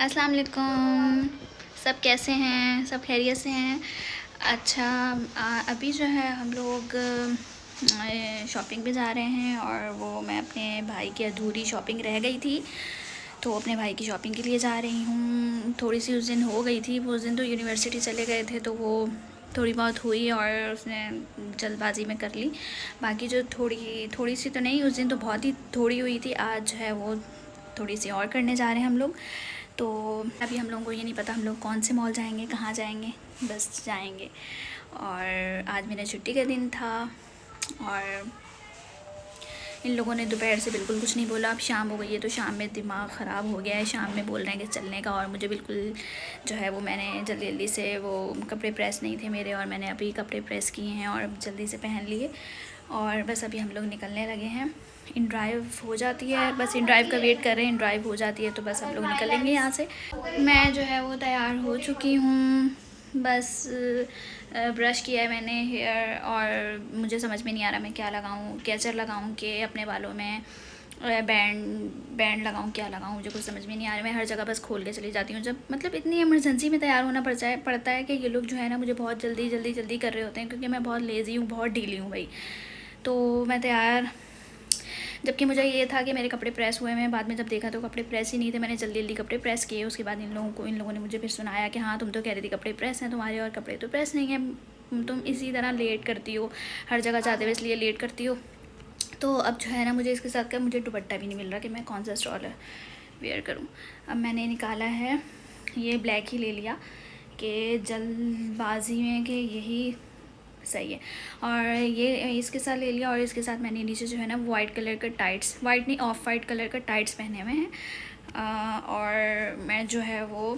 अस्सलाम वालेकुम। सब कैसे हैं? सब खैरियत से हैं? अच्छा, अभी जो है हम लोग शॉपिंग पे जा रहे हैं और वो मैं अपने भाई की अधूरी शॉपिंग रह गई थी तो अपने भाई की शॉपिंग के लिए जा रही हूँ। थोड़ी सी उस दिन हो गई थी, वो उस दिन तो यूनिवर्सिटी चले गए थे तो वो थोड़ी बहुत हुई और उसने जल्दबाजी में कर ली। बाकी जो थोड़ी थोड़ी सी तो नहीं, उस दिन तो बहुत ही थोड़ी हुई थी। आज है वो थोड़ी सी और करने जा रहे हैं हम लोग। तो अभी हम लोगों को ये नहीं पता हम लोग कौन से मॉल जाएंगे, कहाँ जाएंगे, बस जाएंगे। और आज मेरा छुट्टी का दिन था और इन लोगों ने दोपहर से बिल्कुल कुछ नहीं बोला। अब शाम हो गई है तो शाम में दिमाग ख़राब हो गया है। शाम में बोल रहे हैं कि चलने का और मुझे बिल्कुल जो है वो मैंने जल्दी जल्दी से वो कपड़े प्रेस नहीं थे मेरे और मैंने अभी कपड़े प्रेस किए हैं और जल्दी से पहन लिए और बस अभी हम लोग निकलने लगे हैं। इन ड्राइव हो जाती है, बस इन ड्राइव का वेट कर रहे हैं। इन ड्राइव हो जाती है तो बस हम लोग निकलेंगे यहाँ से। मैं जो है वो तैयार हो चुकी हूँ, बस ब्रश किया है मैंने हेयर और मुझे समझ में नहीं आ रहा मैं क्या लगाऊँ, कैचर लगाऊँ कि अपने बालों में बैंड लगाऊँ, क्या लगाऊँ, मुझे कुछ समझ में नहीं आ रहा। मैं हर जगह बस खोल के चली जाती हूँ जब मतलब इतनी इमरजेंसी में तैयार होना पड़ता है कि ये लोग जो है ना मुझे बहुत जल्दी कर रहे होते हैं क्योंकि मैं बहुत लेज़ी हूँ, बहुत ढीली हूँ भाई। तो मैं तैयार, जबकि मुझे ये था कि मेरे कपड़े प्रेस हुए हैं। बाद में जब देखा तो कपड़े प्रेस ही नहीं थे। मैंने जल्दी जल्दी कपड़े प्रेस किए। उसके बाद इन लोगों ने मुझे फिर सुनाया कि हाँ तुम तो कह रही थी कपड़े प्रेस हैं तुम्हारे और कपड़े तो प्रेस नहीं हैं, तुम इसी तरह लेट करती हो, हर जगह जाते हुए इसलिए लेट करती हो। तो अब जो है ना मुझे इसके साथ का मुझे दुपट्टा भी नहीं मिल रहा कि मैं कौन सा स्टॉल वेयर करूँ। अब मैंने निकाला है ये ब्लैक ही ले लिया कि जल्दबाजी में कि यही सही है। और ये इसके साथ ले लिया और इसके साथ मैंने नीचे जो है ना वाइट कलर का टाइट्स, वाइट नहीं ऑफ वाइट कलर का टाइट्स पहने हुए हैं। और मैं जो है वो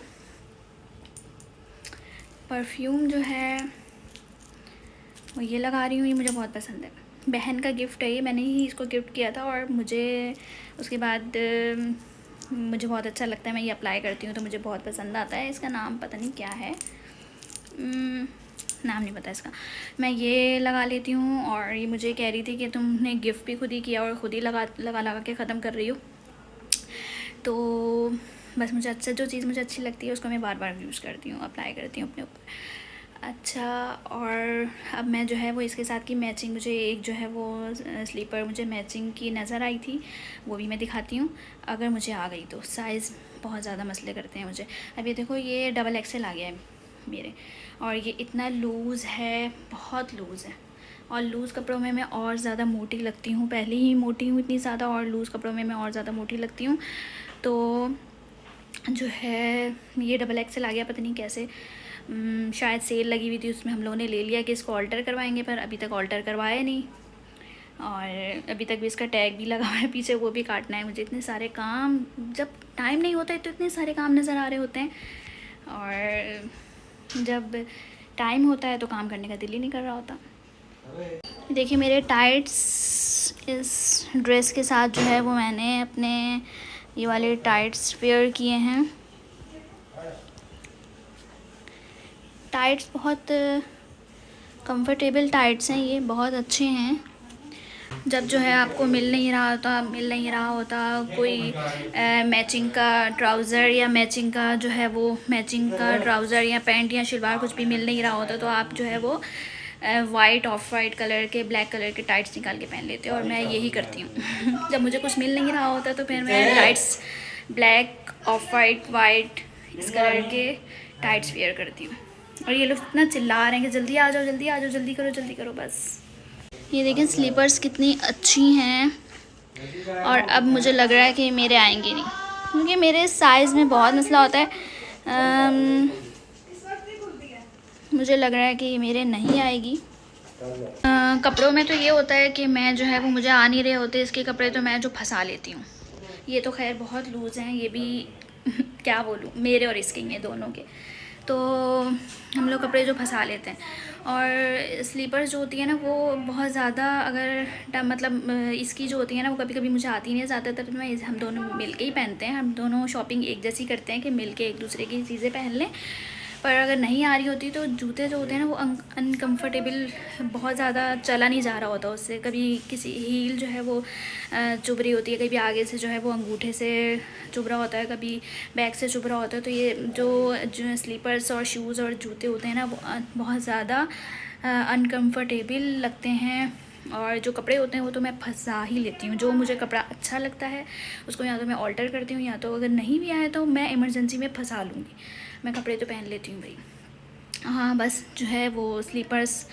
परफ्यूम जो है वो ये लगा रही हूँ, ये मुझे बहुत पसंद है। बहन का गिफ्ट है ये, मैंने ही इसको गिफ्ट किया था और मुझे उसके बाद मुझे बहुत अच्छा लगता है। मैं ये अप्लाई करती हूँ तो मुझे बहुत पसंद आता है। इसका नाम पता नहीं क्या है, नाम नहीं पता इसका। मैं ये लगा लेती हूँ और ये मुझे कह रही थी कि तुमने गिफ्ट भी खुद ही किया और ख़ुद ही लगा के ख़त्म कर रही हो। तो बस मुझे अच्छा, जो चीज़ मुझे अच्छी लगती है उसको मैं बार बार यूज़ करती हूँ, अप्लाई करती हूँ अपने ऊपर। अच्छा, और अब मैं जो है वो इसके साथ की मैचिंग, मुझे एक जो है वो स्लीपर मुझे मैचिंग की नज़र आई थी, वो भी मैं दिखाती हूँ अगर मुझे आ गई तो। साइज़ बहुत ज़्यादा मसले करते हैं मुझे। अब ये देखो ये XXL आ गया है मेरे और ये इतना लूज़ है, बहुत लूज़ है। और लूज़ कपड़ों में मैं और ज़्यादा मोटी लगती हूँ, पहले ही मोटी हूँ इतनी ज़्यादा और लूज़ कपड़ों में मैं और ज़्यादा मोटी लगती हूँ। तो जो है ये XXL आ गया, पता नहीं कैसे, शायद सेल लगी हुई थी उसमें हम लोगों ने ले लिया कि इसको ऑल्टर करवाएंगे, पर अभी तक ऑल्टर करवाया नहीं और अभी तक भी इसका टैग भी लगा हुआ है पीछे, वो भी काटना है मुझे। इतने सारे काम, जब टाइम नहीं होता है तो इतने सारे काम नज़र आ रहे होते हैं और जब टाइम होता है तो काम करने का दिल ही नहीं कर रहा होता। देखिए मेरे टाइट्स इस ड्रेस के साथ जो है वो मैंने अपने ये वाले टाइट्स वेयर किए हैं। टाइट्स बहुत कंफर्टेबल टाइट्स हैं, ये बहुत अच्छे हैं। जब जो है आपको मिल नहीं रहा होता कोई मैचिंग का ट्राउज़र या मैचिंग का जो है वो मैचिंग का ट्राउज़र या पैंट या शलवार कुछ भी मिल नहीं रहा होता तो आप जो है वो वाइट, ऑफ वाइट कलर के, ब्लैक कलर के टाइट्स निकाल के पहन लेते हो और मैं यही करती हूँ। जब मुझे कुछ मिल नहीं रहा होता तो फिर मैं tights black, of white, white इस कलर के टाइट्स वेयर करती हूँ। और ये लोग इतना चिल्ला रहे हैं कि जल्दी आ जाओ, जल्दी करो बस। ये देखें स्लीपर्स कितनी अच्छी हैं और अब मुझे लग रहा है कि मेरे आएंगे नहीं क्योंकि मेरे साइज़ में बहुत मसला होता है। मुझे लग रहा है कि ये मेरे नहीं आएगी। कपड़ों में तो ये होता है कि मैं जो है वो मुझे आ नहीं रहे होते इसके कपड़े तो मैं जो फंसा लेती हूँ। ये तो खैर बहुत लूज़ हैं, ये भी क्या बोलूँ, मेरे और इसके, ये दोनों के। तो हम लोग कपड़े जो फंसा लेते हैं और स्लीपर्स जो होती है ना वो बहुत ज़्यादा अगर मतलब इसकी जो होती है ना वो कभी कभी मुझे आती नहीं है। ज़्यादातर मैं हम दोनों मिल के ही पहनते हैं, हम दोनों शॉपिंग एक जैसी करते हैं कि मिल के एक दूसरे की चीज़ें पहन लें। पर अगर नहीं आ रही होती तो जूते जो होते हैं ना वो अनकम्फर्टेबल बहुत ज़्यादा चला नहीं जा रहा होता उससे। कभी किसी हील जो है वो चुभ रही होती है, कभी आगे से जो है वो अंगूठे से चुभ रहा होता है, कभी बैक से चुभ रहा होता है। तो ये जो स्लीपर्स और शूज़ और जूते होते हैं ना वो बहुत ज़्यादा अनकम्फर्टेबल लगते हैं। और जो कपड़े होते हैं वो तो मैं फंसा ही लेती हूँ। जो मुझे कपड़ा अच्छा लगता है उसको या तो मैं ऑल्टर करती हूँ, या तो अगर नहीं भी आया तो मैं इमरजेंसी में फंसा लूँगी। मैं कपड़े तो पहन लेती हूँ भाई। हाँ, बस जो है वो स्लीपर्स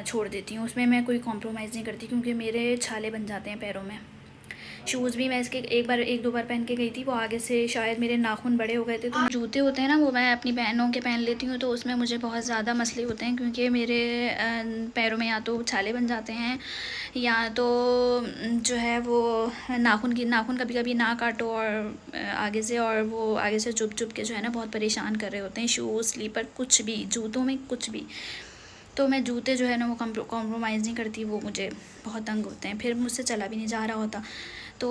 छोड़ देती हूँ, उसमें मैं कोई कॉम्प्रोमाइज़ नहीं करती क्योंकि मेरे छाले बन जाते हैं पैरों में। शूज़ भी मैं इसके एक दो बार पहन के गई थी, वो आगे से शायद मेरे नाखून बड़े हो गए थे। तो जूते होते हैं ना वो मैं अपनी बहनों के पहन लेती हूँ, तो उसमें मुझे बहुत ज़्यादा मसले होते हैं क्योंकि मेरे पैरों में या तो छाले बन जाते हैं या तो जो है वो नाखून कभी कभी ना काटो और आगे से, और वो आगे से चुभ के जो है ना बहुत परेशान कर रहे होते हैं। शूज़, स्लीपर, कुछ भी, जूतों में कुछ भी। तो मैं जूते जो है ना वो कॉम्प्रोमाइज़ नहीं करती, वो मुझे बहुत तंग होते हैं, फिर मुझसे चला भी नहीं जा रहा होता। तो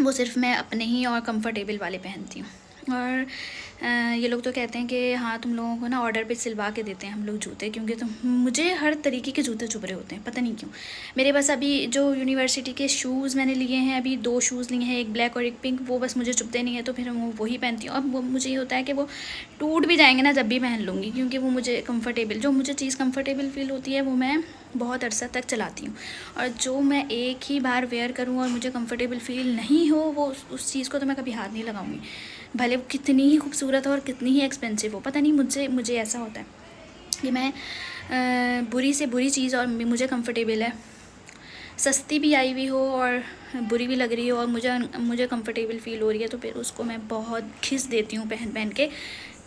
वो सिर्फ मैं अपने ही और कंफर्टेबल वाले पहनती हूँ। और ये लोग तो कहते हैं कि हाँ तुम लोगों को ना ऑर्डर पे सिलवा के देते हैं हम लोग जूते, क्योंकि मुझे हर तरीके के जूते चुभ रहे होते हैं, पता नहीं क्यों। मेरे बस अभी जो यूनिवर्सिटी के शूज़ मैंने लिए हैं, अभी 2 शूज़ लिए हैं, एक ब्लैक और एक पिंक, वो बस मुझे चुभते नहीं है तो फिर मैं वही पहनती हूँ। अब वो मुझे ये होता है कि वो टूट भी जाएंगे ना जब भी पहन लूँगी, क्योंकि वो मुझे जो मुझे चीज़ कम्फर्टेबल फील होती है वो मैं बहुत अरसा तक चलाती हूँ। और जो मैं एक ही बार वेयर करूँ और मुझे कंफर्टेबल फील नहीं हो, वो उस चीज़ को तो मैं कभी हाथ नहीं लगाऊंगी, भले वो कितनी ही खूबसूरत हो और कितनी ही एक्सपेंसिव हो। पता नहीं मुझे ऐसा होता है कि मैं बुरी से बुरी चीज़ और मुझे कंफर्टेबल है, सस्ती भी आई हुई हो और बुरी भी लग रही हो और मुझे कंफर्टेबल फील हो रही है, तो फिर उसको मैं बहुत घिस देती हूँ, पहन के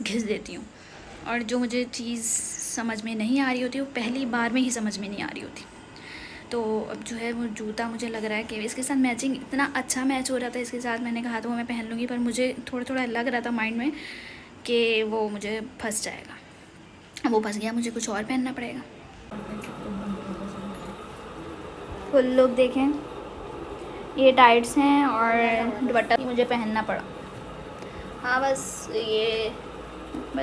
घिस देती हूँ। और जो मुझे चीज़ समझ में नहीं आ रही होती वो पहली बार में ही समझ में नहीं आ रही होती। तो अब जो है वो जूता मुझे लग रहा है कि इसके साथ मैचिंग इतना अच्छा मैच हो रहा था इसके साथ, मैंने कहा तो वो मैं पहन लूँगी, पर मुझे थोड़ा लग रहा था माइंड में कि वो मुझे फंस जाएगा। वो फंस गया, मुझे कुछ और पहनना पड़ेगा। फुल लुक देखें, ये टाइट्स हैं और दुपट्टा मुझे पहनना पड़ा। हाँ बस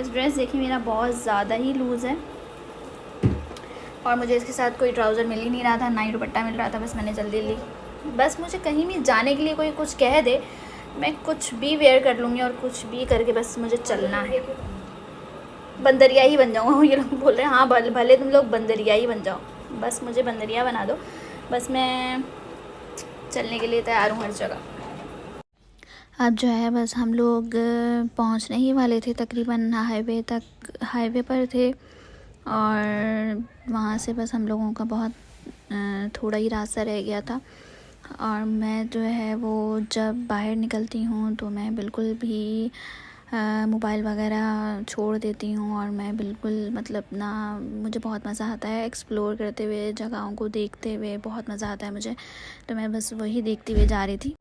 ड्रेस देखिए मेरा बहुत ज़्यादा ही लूज़ है और मुझे इसके साथ कोई ट्राउज़र मिल ही नहीं रहा था, ना ही दुपट्टा मिल रहा था। बस मैंने जल्दी ली। बस मुझे कहीं भी जाने के लिए कोई कुछ कह दे, मैं कुछ भी वेयर कर लूँगी और कुछ भी करके बस मुझे चलना है। बंदरिया ही बन जाऊँ, ये लोग बोल रहे हैं हाँ भले तुम लोग बंदरिया ही बन जाओ, बस मुझे बंदरिया बना दो, बस मैं चलने के लिए तैयार हूँ हर जगह। अब जो है बस हम लोग पहुँचने ही वाले थे, तकरीबन हाईवे पर थे और वहाँ से बस हम लोगों का बहुत थोड़ा ही रास्ता रह गया था। और मैं जो है वो जब बाहर निकलती हूँ तो मैं बिल्कुल भी मोबाइल वगैरह छोड़ देती हूँ और मैं बिल्कुल मतलब ना, मुझे बहुत मज़ा आता है एक्सप्लोर करते हुए, जगहों को देखते हुए बहुत मज़ा आता है मुझे। तो मैं बस वही देखती हुए जा रही थी।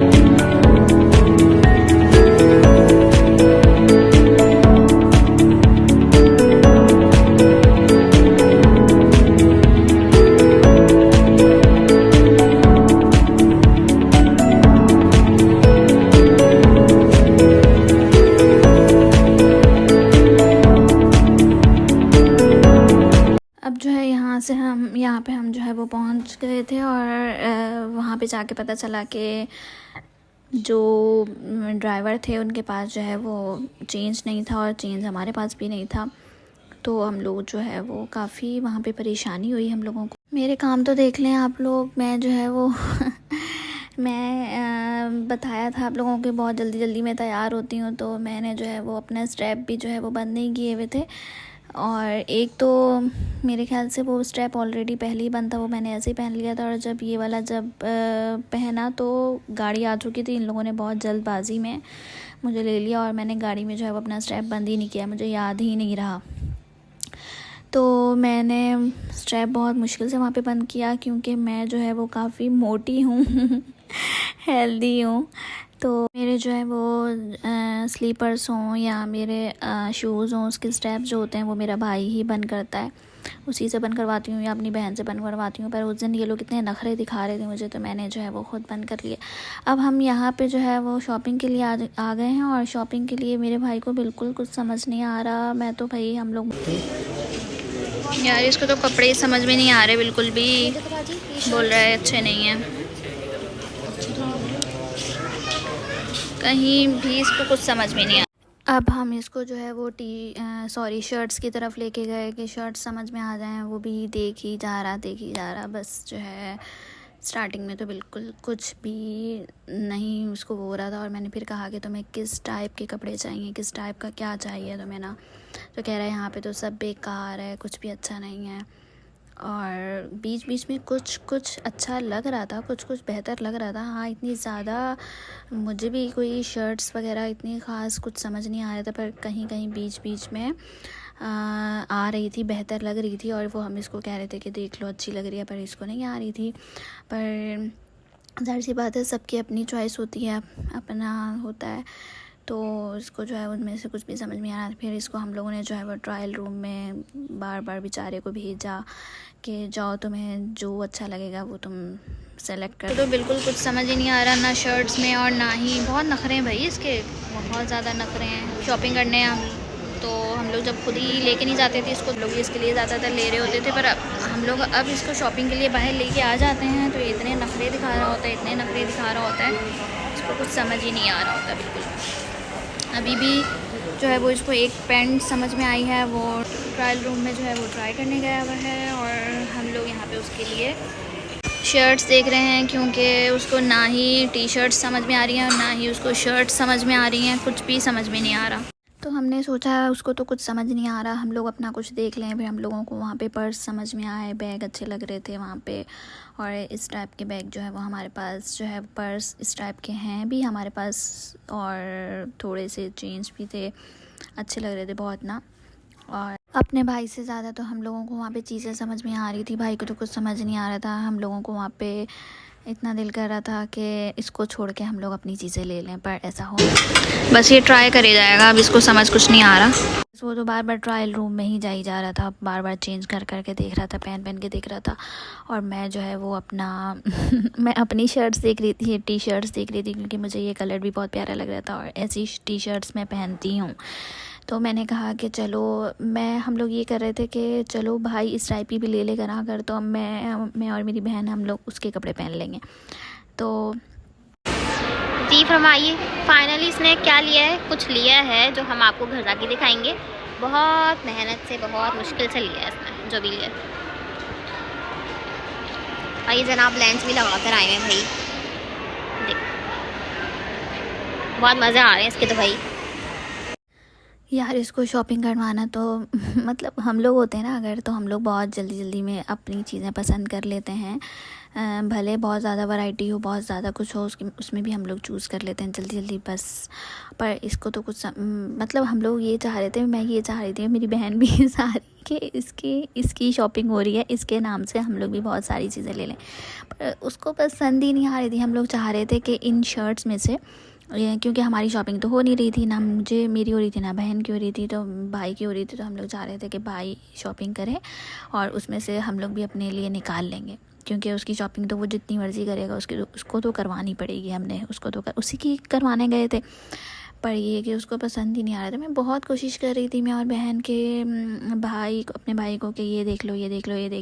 यहाँ पे हम जो है वो पहुँच गए थे और वहाँ पे जाके पता चला कि जो ड्राइवर थे उनके पास जो है वो चेंज नहीं था और चेंज हमारे पास भी नहीं था। तो हम लोग जो है वो काफ़ी वहाँ पे परेशानी हुई हम लोगों को। मेरे काम तो देख लें आप लोग, मैं जो है वो मैं बताया था आप लोगों के बहुत जल्दी में तैयार होती हूँ, तो मैंने जो है वो अपना स्ट्रैप भी जो है वो बंद नहीं किए हुए थे। और एक तो मेरे ख्याल से वो स्ट्रैप ऑलरेडी पहले ही बंद था, वो मैंने ऐसे ही पहन लिया था। और जब ये वाला पहना तो गाड़ी आ चुकी थी, इन लोगों ने बहुत जल्दबाजी में मुझे ले लिया और मैंने गाड़ी में जो है वो अपना स्ट्रैप बंद ही नहीं किया, मुझे याद ही नहीं रहा। तो मैंने स्ट्रैप बहुत मुश्किल से वहाँ पे बंद किया क्योंकि मैं जो है वो काफ़ी मोटी हूँ हेल्दी हूँ। तो मेरे जो है वो स्लीपर्स हों या मेरे शूज़ हों, उसके स्टेप जो होते हैं वो मेरा भाई ही बंद करता है, उसी से बंद करवाती हूँ या अपनी बहन से बंद करवाती हूँ। पर उस दिन ये लोग इतने नखरे दिखा रहे थे मुझे, तो मैंने जो है वो ख़ुद बंद कर लिए। अब हम यहाँ पे जो है वो शॉपिंग के लिए आ गए हैं, और शॉपिंग के लिए मेरे भाई को बिल्कुल कुछ समझ नहीं आ रहा। मैं तो भाई हम लोग यार इसको तो कपड़े समझ में नहीं आ रहे बिल्कुल भी, बोल रहा है अच्छे नहीं हैं, कहीं भी इसको कुछ समझ में नहीं आ। अब हम इसको जो है वो शर्ट्स की तरफ लेके गए कि शर्ट्स समझ में आ जाएं, वो भी देख ही जा रहा। बस जो है स्टार्टिंग में तो बिल्कुल कुछ भी नहीं उसको हो रहा था, और मैंने फिर कहा कि तुम्हें किस टाइप के कपड़े चाहिए, किस टाइप का क्या चाहिए तुम्हें ना, तो कह रहा है यहाँ पे तो सब बेकार है, कुछ भी अच्छा नहीं है। और बीच बीच में कुछ अच्छा लग रहा था, कुछ बेहतर लग रहा था। हाँ, इतनी ज़्यादा मुझे भी कोई शर्ट्स वगैरह इतनी ख़ास कुछ समझ नहीं आ रहा था, पर कहीं कहीं बीच बीच में आ रही थी, बेहतर लग रही थी, और वो हम इसको कह रहे थे कि देख लो अच्छी लग रही है, पर इसको नहीं आ रही थी। पर ज़ाहिर सी बात है, सबकी अपनी चॉइस होती है, अपना होता है, तो इसको जो है उनमें से कुछ भी समझ में आ रहा था। फिर इसको हम लोगों ने जो है वो ट्रायल रूम में बार बार बेचारे को भेजा कि जाओ, तुम्हें जो अच्छा लगेगा वो तुम सेलेक्ट कर। तो बिल्कुल कुछ समझ ही नहीं आ रहा, ना शर्ट्स में और ना ही, बहुत नखरे हैं भाई इसके, बहुत ज़्यादा नखरे हैं। शॉपिंग करने हम लोग जब खुद ही लेके नहीं जाते थे इसको, लोग इसके लिए ज़्यादातर ले रहे होते थे, पर हम लोग अब इसको शॉपिंग के लिए बाहर लेके आ जाते हैं तो इतने नखरे दिखा रहा होता है, इसको कुछ समझ ही नहीं आ रहा होता बिल्कुल। अभी भी जो है वो इसको एक पैंट समझ में आई है, वो ट्रायल रूम में जो है वो ट्राई करने गया हुआ है, और हम लोग यहाँ पे उसके लिए शर्ट्स देख रहे हैं, क्योंकि उसको ना ही टी शर्ट समझ में आ रही हैं और ना ही उसको शर्ट समझ में आ रही हैं, कुछ भी समझ में नहीं आ रहा। तो हमने सोचा उसको तो कुछ समझ नहीं आ रहा, हम लोग अपना कुछ देख लें। फिर हम लोगों को वहाँ पे पर्स समझ में आए, बैग अच्छे लग रहे थे वहाँ पे, और इस टाइप के बैग जो है वो हमारे पास जो है, पर्स इस टाइप के हैं भी हमारे पास, और थोड़े से चेंज भी थे, अच्छे लग रहे थे बहुत ना। और अपने भाई से ज़्यादा तो हम लोगों को वहाँ पे चीज़ें समझ में आ रही थी, भाई को तो कुछ समझ नहीं आ रहा था। हम लोगों को वहाँ पे इतना दिल कर रहा था कि इसको छोड़ के हम लोग अपनी चीज़ें ले लें, पर ऐसा हो, बस ये ट्राई करे जाएगा, अब इसको समझ कुछ नहीं आ रहा। वो तो बार बार ट्रायल रूम में ही जा रहा था, बार बार चेंज कर के देख रहा था, पहन के देख रहा था, और मैं जो है वो अपना मैं अपनी शर्ट्स देख रही थी, टी शर्ट्स देख रही थी, क्योंकि मुझे ये कलर भी बहुत प्यारा लग रहा था, और ऐसी टी शर्ट्स मैं पहनती हूँ। तो मैंने कहा कि चलो, हम लोग ये कर रहे थे कि चलो भाई इस टाइप की भी ले लेगा ना अगर, तो मैं और मेरी बहन हम लोग उसके कपड़े पहन लेंगे। तो जी फरमाइए, फाइनली इसने क्या लिया है, कुछ लिया है जो हम आपको घर जाके दिखाएंगे। बहुत मेहनत से, बहुत मुश्किल से लिया है इसने जो भी लिया। भाई जनाब लेंस भी लगा कर आए हैं भाई, देख बहुत मज़े आ रहे हैं इसके तो भाई। यार इसको शॉपिंग करवाना तो मतलब हम लोग होते हैं ना अगर, तो हम लोग बहुत जल्दी में अपनी चीज़ें पसंद कर लेते हैं, भले बहुत ज़्यादा वैरायटी हो, बहुत ज़्यादा कुछ हो, उसमें भी हम लोग चूज़ कर लेते हैं जल्दी बस। पर इसको तो कुछ मतलब हम लोग ये चाह रहे थे, मैं ये चाह रही थी, मेरी बहन भी चाह रही कि इसकी शॉपिंग हो रही है, इसके नाम से हम लोग भी बहुत सारी चीज़ें ले लें, पर उसको पसंद ही नहीं आ रही थी। हम लोग चाह रहे थे कि इन शर्ट्स में से, क्योंकि हमारी शॉपिंग तो हो नहीं रही थी, ना मेरी हो रही थी, ना बहन की हो रही थी, तो भाई की हो रही थी, तो हम लोग चाह रहे थे कि भाई शॉपिंग करें और उसमें से हम लोग भी अपने लिए निकाल लेंगे, क्योंकि उसकी शॉपिंग तो वो जितनी मर्ज़ी करेगा उसको तो करवानी पड़ेगी, हमने उसको तो उसी की करवाने गए थे। पर ये कि उसको पसंद ही नहीं आ रहा था। मैं बहुत कोशिश कर रही थी, मैं और बहन के अपने भाई को कि ये देख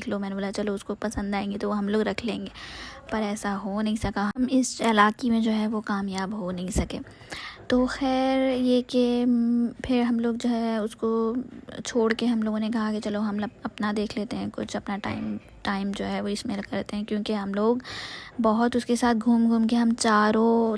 लो। मैंने बोला चलो उसको पसंद आएंगे तो हम लोग रख लेंगे, पर ऐसा हो नहीं सका, हम इस चालाकी में जो है वो कामयाब हो नहीं सके। तो खैर ये कि फिर हम लोग जो है उसको छोड़ के हम लोगों ने कहा कि चलो हम अपना देख लेते हैं कुछ, अपना टाइम जो है वो इसमें करते हैं, क्योंकि हम लोग बहुत उसके साथ घूम के, हम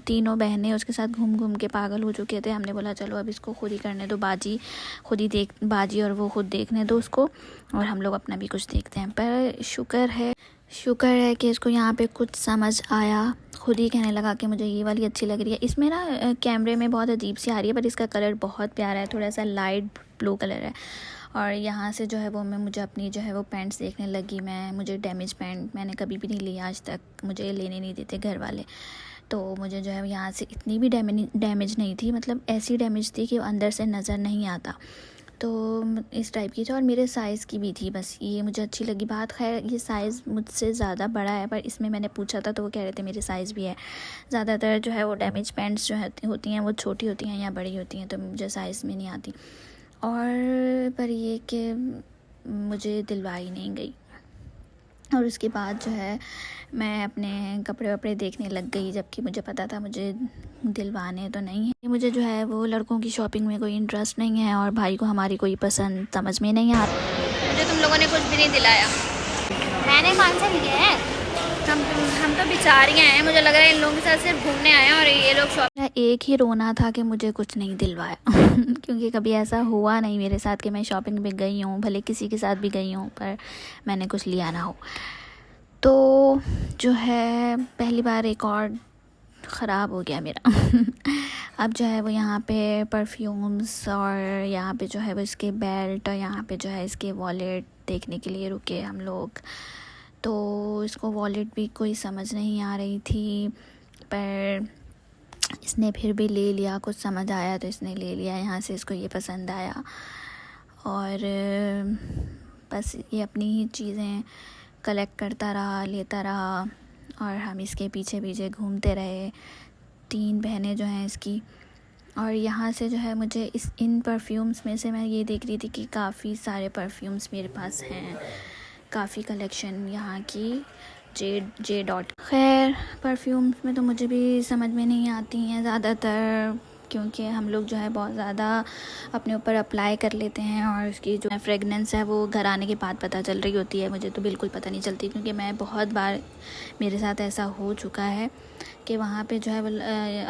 तीनों बहनें उसके साथ घूम के पागल हो चुके थे। हमने बोला चलो अब इसको खुद ही करने दो, बाजी और वो खुद देखने दो उसको, और हम लोग अपना भी कुछ देखते हैं। पर शुक्र है कि इसको यहाँ पे कुछ समझ आया, खुद ही कहने लगा कि मुझे ये वाली अच्छी लग रही है। इसमें ना कैमरे में बहुत अजीब सी आ रही है, पर इसका कलर बहुत प्यारा है, थोड़ा सा लाइट ब्लू कलर है। और यहाँ से जो है वो मुझे अपनी जो है वो पैंट्स देखने लगी। मुझे डैमेज पैंट मैंने कभी भी नहीं लिया आज तक, मुझे लेने नहीं देते घर वाले, तो मुझे जो है यहाँ से इतनी भी डैमेज नहीं थी, मतलब ऐसी डैमेज थी कि अंदर से नज़र नहीं आता, तो इस टाइप की थी और मेरे साइज़ की भी थी। बस ये मुझे अच्छी लगी बात। खैर ये साइज़ मुझसे ज़्यादा बड़ा है, पर इसमें मैंने पूछा था तो वो कह रहे थे मेरे साइज़ भी है। ज़्यादातर जो है वो डैमेज पैंट्स जो होती हैं वो छोटी होती हैं या बड़ी होती हैं, तो मुझे साइज़ में नहीं आती। और पर ये कि मुझे दिलवाई नहीं गई। और उसके बाद जो है मैं अपने कपड़े वपड़े देखने लग गई, जबकि मुझे पता था मुझे दिलवाने तो नहीं है। मुझे जो है वो लड़कों की शॉपिंग में कोई इंटरेस्ट नहीं है और भाई को हमारी कोई पसंद समझ में नहीं आ रही। मुझे तुम लोगों ने कुछ भी नहीं दिलाया। मैंने कौन सा लिया है? हम तो बेचारियाँ हैं, मुझे लग रहा है इन लोगों के साथ सिर्फ घूमने आए हैं और ये लोग शॉपिंग। एक ही रोना था कि मुझे कुछ नहीं दिलवाया क्योंकि कभी ऐसा हुआ नहीं मेरे साथ कि मैं शॉपिंग पे गई हूँ, भले किसी के साथ भी गई हूँ, पर मैंने कुछ लिया ना हो। तो जो है पहली बार रिकॉर्ड ख़राब हो गया मेरा अब जो है वो यहाँ पे परफ्यूम्स और यहाँ पे जो है वो इसके बेल्ट और यहाँ पे जो है इसके वॉलेट देखने के लिए रुके हम लोग। तो इसको वॉलेट भी कोई समझ नहीं आ रही थी, पर इसने फिर भी ले लिया, कुछ समझ आया तो इसने ले लिया। यहाँ से इसको ये पसंद आया और बस ये अपनी ही चीज़ें कलेक्ट करता रहा, लेता रहा और हम इसके पीछे पीछे घूमते रहे। 3 बहनें जो हैं इसकी। और यहाँ से जो है मुझे इन परफ्यूम्स में से मैं ये देख रही थी कि काफ़ी सारे परफ्यूम्स मेरे पास हैं, काफ़ी कलेक्शन यहाँ की जे डॉट। खैर परफ्यूम्स में तो मुझे भी समझ में नहीं आती हैं ज़्यादातर, क्योंकि हम लोग जो है बहुत ज़्यादा अपने ऊपर अप्लाई कर लेते हैं और उसकी जो फ्रेगनेंस है वो घर आने के बाद पता चल रही होती है। मुझे तो बिल्कुल पता नहीं चलती, क्योंकि मैं बहुत बार मेरे साथ ऐसा हो चुका है कि वहाँ पे जो है वो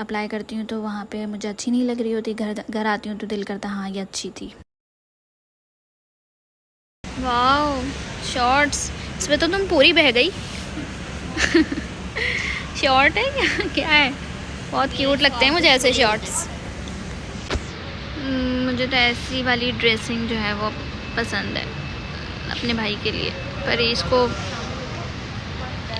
अप्लाई करती हूँ तो वहाँ पे मुझे अच्छी नहीं लग रही होती, घर आती हूँ तो दिल करता हाँ ये अच्छी थी। वाओ शॉर्ट्स, इसमें तो तुम पूरी बह गई शॉर्ट है क्या है? बहुत क्यूट लगते हैं मुझे ऐसे शॉर्ट्स। मुझे तो ऐसी वाली ड्रेसिंग जो है वो पसंद है अपने भाई के लिए, पर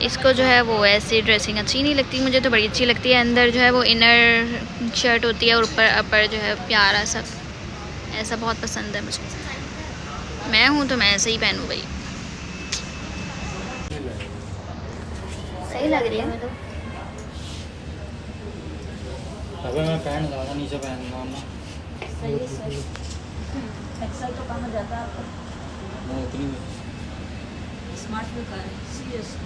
इसको जो है वो ऐसी ड्रेसिंग अच्छी नहीं लगती। मुझे तो बड़ी अच्छी लगती है। अंदर जो है वो इनर शर्ट होती है और ऊपर अपर जो है प्यारा सा, ऐसा बहुत पसंद है मुझे। मैं हूँ तो मैं ऐसे ही पहनूँ भाई, सही लग रही है। मैं तो अबे मैं पहन लूँगा, नीचे पहन लूँगा ना। एक्सेल तो कहाँ जाता है आपका? मैं उतनी स्मार्ट लुक आ रहा है सीरियस।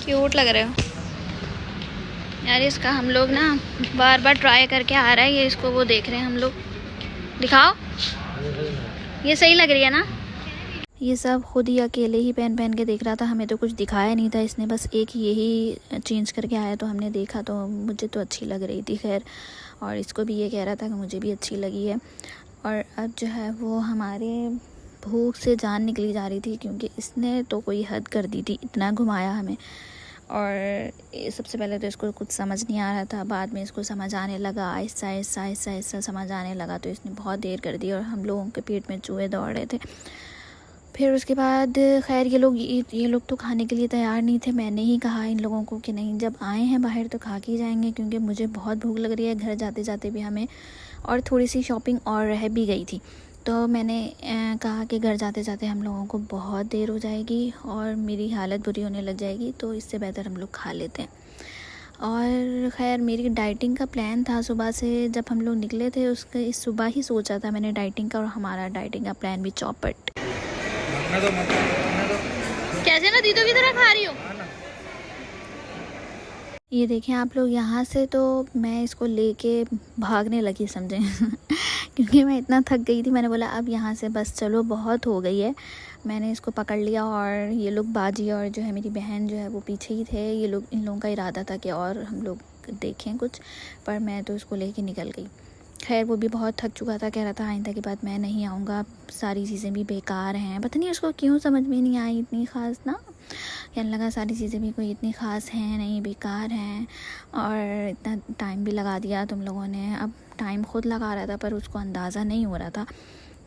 क्यूट लग रहे हो यार। इसका हम लोग ना बार बार ट्राई करके आ रहा है ये, इसको वो देख रहे हैं हम लोग। दिखाओ, ये सही लग रही है ना? ये सब खुद ही अकेले ही पहन के देख रहा था, हमें तो कुछ दिखाया नहीं था। इसने बस एक यही चेंज करके आया तो हमने देखा, तो मुझे तो अच्छी लग रही थी। खैर और इसको भी ये कह रहा था कि मुझे भी अच्छी लगी है। और अब जो है वो हमारे भूख से जान निकली जा रही थी, क्योंकि इसने तो कोई हद कर दी थी, इतना घुमाया हमें। और सबसे पहले तो इसको कुछ समझ नहीं आ रहा था, बाद में इसको समझ आने लगा, आहिस्ता आहिस्ता आहिस्ता आहिस्ता समझ आने लगा। तो इसने बहुत देर कर दी और हम लोगों के पेट में चूहे दौड़ रहे थे। फिर उसके बाद खैर ये लोग तो खाने के लिए तैयार नहीं थे। मैंने ही कहा इन लोगों को कि नहीं, जब आए हैं बाहर तो खा के जाएंगे, क्योंकि मुझे बहुत भूख लग रही है। घर जाते जाते भी हमें और थोड़ी सी शॉपिंग और रह भी गई थी, तो मैंने कहा कि घर जाते जाते हम लोगों को बहुत देर हो जाएगी और मेरी हालत बुरी होने लग जाएगी, तो इससे बेहतर हम लोग खा लेते हैं। और ख़ैर मेरी डाइटिंग का प्लान था सुबह से, जब हम लोग निकले थे उसके सुबह ही सोचा था मैंने डाइटिंग का, और हमारा डाइटिंग का प्लान भी चौपट। कैसे ना दीदों की तरह खा रही हो? ये देखें आप लोग, यहाँ से तो मैं इसको लेके भागने लगी समझें क्योंकि मैं इतना थक गई थी। मैंने बोला अब यहाँ से बस चलो, बहुत हो गई है। मैंने इसको पकड़ लिया और ये लोग बाजी और जो है मेरी बहन जो है वो पीछे ही थे। इन लोगों का इरादा था कि और हम लोग देखें कुछ, पर मैं तो इसको लेके निकल गई। खैर वो भी बहुत थक चुका था, कह रहा था आइंदा के बाद मैं नहीं आऊँगा, सारी चीज़ें भी बेकार हैं। पता नहीं उसको क्यों समझ में नहीं आई इतनी ख़ास ना, कहने लगा सारी चीज़ें भी कोई इतनी ख़ास हैं नहीं, बेकार हैं। और इतना टाइम भी लगा दिया तुम लोगों ने। अब टाइम खुद लगा रहा था पर उसको अंदाज़ा नहीं हो रहा था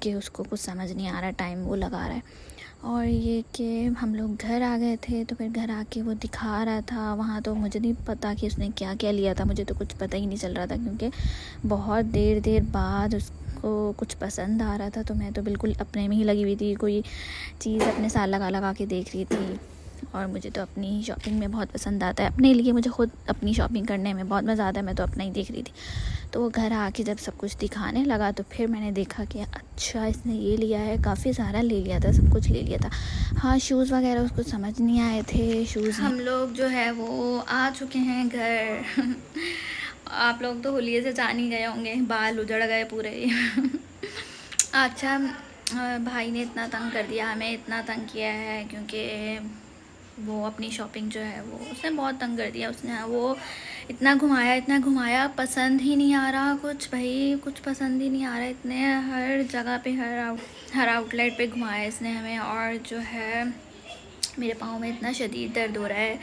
कि उसको कुछ समझ नहीं आ रहा, टाइम वो लगा रहा है। और ये कि हम लोग घर आ गए थे, तो फिर घर आके वो दिखा रहा था वहाँ, तो मुझे नहीं पता कि उसने क्या क्या लिया था, मुझे तो कुछ पता ही नहीं चल रहा था, क्योंकि बहुत देर बाद उसको कुछ पसंद आ रहा था। तो मैं तो बिल्कुल अपने में ही लगी हुई थी, कोई चीज़ अपने साथ लगा के देख रही थी। और मुझे तो अपनी शॉपिंग में बहुत पसंद आता है, अपने लिए मुझे ख़ुद अपनी शॉपिंग करने में बहुत मज़ा आता है। मैं तो अपना ही देख रही थी। तो वो घर आके जब सब कुछ दिखाने लगा, तो फिर मैंने देखा कि अच्छा इसने ये लिया है, काफ़ी सारा ले लिया था, सब कुछ ले लिया था। हाँ, शूज़ वगैरह उसको समझ नहीं आए थे। शूज़ हम लोग जो है वो आ चुके हैं घर। आप लोग तो होलिये से जान ही गए होंगे, बाल उजड़ गए पूरे। अच्छा, भाई ने इतना तंग कर दिया, हमें इतना तंग किया है, क्योंकि वो अपनी शॉपिंग जो है वो उसने बहुत तंग कर दिया। उसने वो इतना घुमाया, पसंद ही नहीं आ रहा कुछ, भाई कुछ पसंद ही नहीं आ रहा। इतने हर जगह पे हर आउटलेट पे घुमाया इसने हमें। और जो है मेरे पाँव में इतना शदीद दर्द हो रहा है,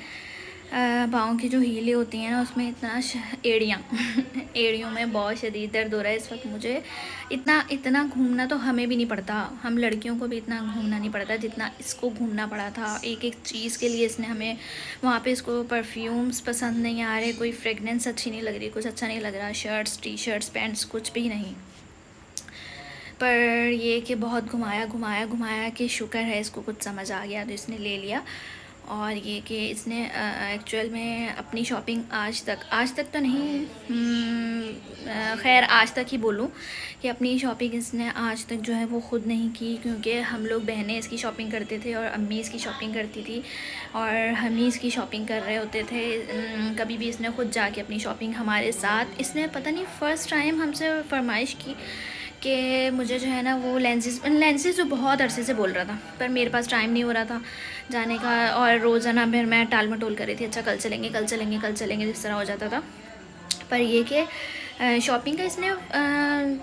पाँव की जो हीलें होती हैं ना, उसमें इतना एड़ियों में बहुत शदीद दर्द हो रहा है इस वक्त मुझे। इतना घूमना तो हमें भी नहीं पड़ता, हम लड़कियों को भी इतना घूमना नहीं पड़ता जितना इसको घूमना पड़ा था। एक एक चीज़ के लिए इसने हमें वहाँ पे, इसको परफ्यूम्स पसंद नहीं आ रहे, कोई फ्रेगनेंस अच्छी नहीं लग रही, कुछ अच्छा नहीं लग रहा, शर्ट्स, टी शर्ट्स, पैंट्स कुछ भी नहीं। पर ये कि बहुत घुमाया कि शुक्र है इसको कुछ समझ आ गया, तो इसने ले लिया। और ये कि इसने एक्चुअल में अपनी शॉपिंग आज तक तो नहीं, खैर आज तक ही बोलूँ कि अपनी शॉपिंग इसने आज तक जो है वो ख़ुद नहीं की, क्योंकि हम लोग बहनें इसकी शॉपिंग करते थे और अम्मी इसकी शॉपिंग करती थी, और हम ही इसकी शॉपिंग कर रहे होते थे। कभी भी इसने ख़ुद जाके अपनी शॉपिंग हमारे साथ, इसने पता नहीं फ़र्स्ट टाइम हमसे फरमाइश की कि मुझे जो है ना वो लेंसेज जो बहुत अरसे से बोल रहा था, पर मेरे पास टाइम नहीं हो रहा था जाने का, और रोज़ाना फिर मैं टाल मटोल कर रही थी, अच्छा कल चलेंगे जिस तरह हो जाता था। पर ये कि शॉपिंग का इसने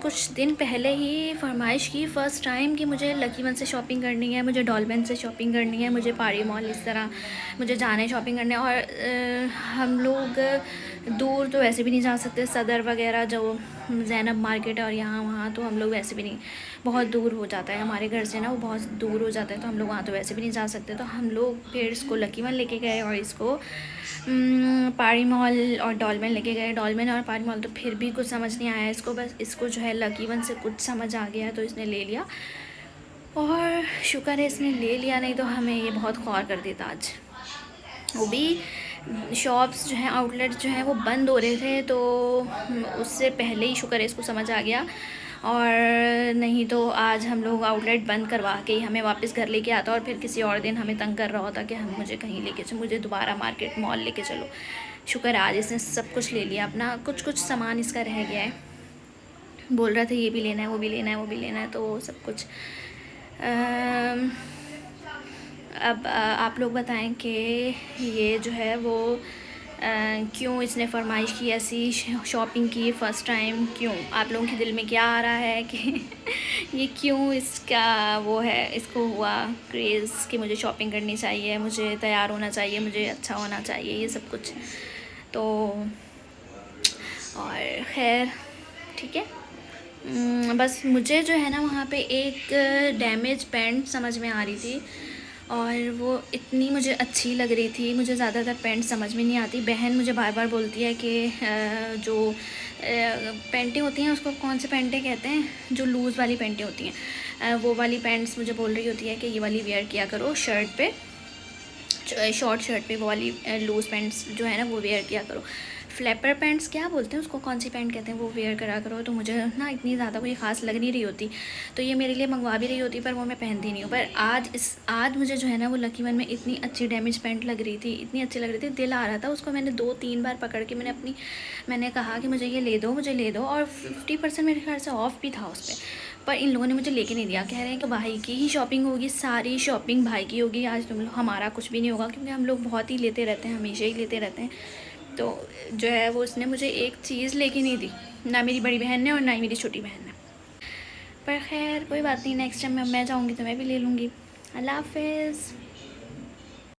कुछ दिन पहले ही फरमाइश की फ़र्स्ट टाइम कि मुझे लकी वन से शॉपिंग करनी है, मुझे डॉलमेन से शॉपिंग करनी है, मुझे पारी मॉल इस तरह मुझे जाना है शॉपिंग करने। और हम लोग दूर तो वैसे भी नहीं जा सकते, सदर वगैरह जो ज़ैनब मार्केट है और यहाँ वहाँ, तो हम लोग वैसे भी नहीं, बहुत दूर हो जाता है हमारे घर से ना, वो बहुत दूर हो जाता है, तो हम लोग वहाँ तो वैसे भी नहीं जा सकते। तो हम लोग फिर इसको लकी वन लेके गए और इसको पारी मॉल और डॉलमेन लेके गए। डॉलमेन और पारी मॉल तो फिर भी कुछ समझ नहीं आया इसको, बस इसको जो है लकी वन से कुछ समझ आ गया, तो इसने ले लिया। और शुक्र है इसने ले लिया, नहीं तो हमें ये बहुत खौर कर देता आज। वो भी शॉप्स जो हैं, आउटलेट जो हैं वो बंद हो रहे थे, तो उससे पहले ही शुक्र है इसको समझ आ गया, और नहीं तो आज हम लोग आउटलेट बंद करवा के ही हमें वापस घर लेके आता, और फिर किसी और दिन हमें तंग कर रहा होता कि हम मुझे कहीं लेके चलो, मुझे दोबारा मार्केट मॉल लेके चलो। शुक्र आज इसने सब कुछ ले लिया अपना, कुछ सामान इसका रह गया है, बोल रहा था ये भी लेना है, वो भी लेना है, तो सब कुछ। अब आप लोग बताएं कि ये जो है वो क्यों इसने फरमाइश की ऐसी शॉपिंग की फ़र्स्ट टाइम, क्यों? आप लोगों के दिल में क्या आ रहा है कि ये क्यों इसका वो है, इसको हुआ क्रेज़ कि मुझे शॉपिंग करनी चाहिए, मुझे तैयार होना चाहिए, मुझे अच्छा होना चाहिए, ये सब कुछ। तो और ख़ैर ठीक है, बस मुझे जो है ना वहाँ पे एक डैमेज पैंट समझ में आ रही थी, और वो इतनी मुझे अच्छी लग रही थी। मुझे ज़्यादातर पैंट समझ में नहीं आती, बहन मुझे बार बार बोलती है कि जो पैंटें होती हैं उसको कौन से पैंटें कहते हैं, जो लूज़ वाली पैंटें होती हैं, वो वाली पैंट्स मुझे बोल रही होती है कि ये वाली वेयर किया करो शर्ट पे, शॉर्ट शर्ट पे वो वाली लूज़ पैंट्स जो है ना वो वेयर किया करो। फ्लैपर पैंट्स क्या बोलते हैं उसको, कौन सी पैंट कहते हैं, वो वेयर करा करो। तो मुझे ना इतनी ज़्यादा कोई ख़ास लग नहीं रही होती, तो ये मेरे लिए मंगवा भी रही होती, पर वो मैं पहनती नहीं हूँ। पर आज मुझे जो है ना वो लकी वन में इतनी अच्छी डैमेज पैंट लग रही थी, इतनी अच्छी लग रही थी, दिल आ रहा था उसको। मैंने 2-3 बार पकड़ के मैंने कहा कि मुझे ये ले दो, और 50% मेरे ख्याल से ऑफ़ भी था उस पर, पर इन लोगों ने मुझे लेके नहीं दिया। कह रहे हैं कि भाई की ही शॉपिंग होगी, सारी शॉपिंग भाई की होगी, आज हमारा कुछ भी नहीं होगा, क्योंकि हम लोग बहुत ही लेते रहते हैं, हमेशा ही लेते रहते हैं। तो जो है वो उसने मुझे एक चीज़ लेके नहीं दी, ना मेरी बड़ी बहन ने और ना ही मेरी छोटी बहन ने। पर खैर कोई बात नहीं, नेक्स्ट टाइम मैं जाऊँगी तो मैं भी ले लूँगी। अल्लाह हाफ़िज़।